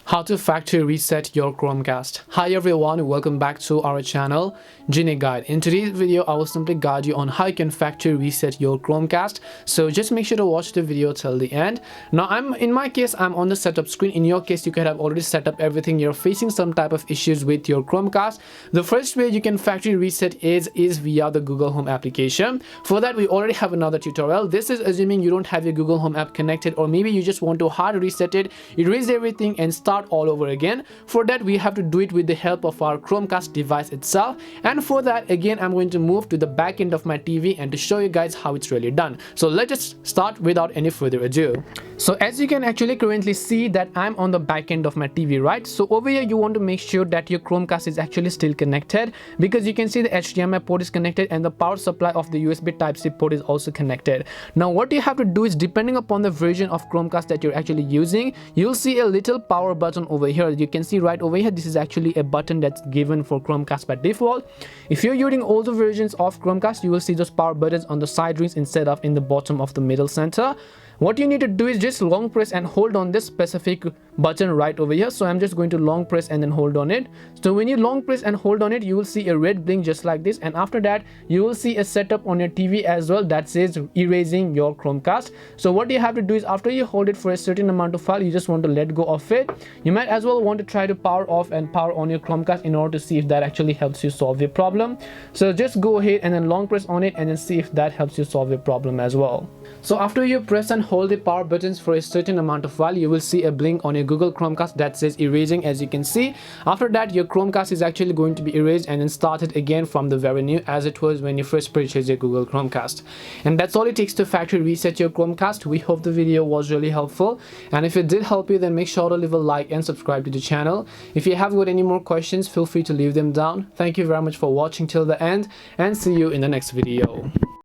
How to factory reset your Chromecast. Hi everyone, welcome back to our channel Genie Guide. In today's video I will simply guide you on how you can factory reset your Chromecast, so just make sure to watch the video till the end. Now in my case I'm on the setup screen. In your case you could have already set up everything. You're facing some type of issues with your Chromecast. The first way you can factory reset is via the Google Home application. For that we already have another tutorial. This is assuming you don't have your Google Home app connected, or maybe you just want to hard reset it, erase everything and start all over again. For that we have to do it with the help of our Chromecast device itself, and for that again I'm going to move to the back end of my TV and to show you guys how it's really done. So let's just start without any further ado. So as you can actually currently see that I'm on the back end of my TV, right? So over here you want to make sure that your Chromecast is actually still connected, because you can see the HDMI port is connected and the power supply of the USB Type-C port is also connected. Now what you have to do is, depending upon the version of Chromecast that you're actually using, you'll see a little power button over here. You can see right over here, this is actually a button that's given for Chromecast by default. If you're using older versions of Chromecast, you will see those power buttons on the side rings instead of in the bottom of the middle center. What you need to do is just long press and hold on this specific button right over here. So I'm just going to long press and then hold on it. So when you long press and hold on it, you will see a red blink just like this, and after that you will see a setup on your TV as well that says erasing your Chromecast. So what you have to do is, after you hold it for a certain amount of while, you just want to let go of it. You might as well want to try to power off and power on your Chromecast in order to see if that actually helps you solve your problem. So just go ahead and then long press on it and then see if that helps you solve your problem as well. So after you press and hold the power buttons for a certain amount of while, you will see a blink on your Google Chromecast that says erasing, as you can see. After that your Chromecast is actually going to be erased and then started again from the very new as it was when you first purchased your Google Chromecast. And that's all it takes to factory reset your Chromecast. We hope the video was really helpful, and if it did help you, then make sure to leave a like and subscribe to the channel. If you have got any more questions, feel free to leave them down. Thank you very much for watching till the end, and see you in the next video.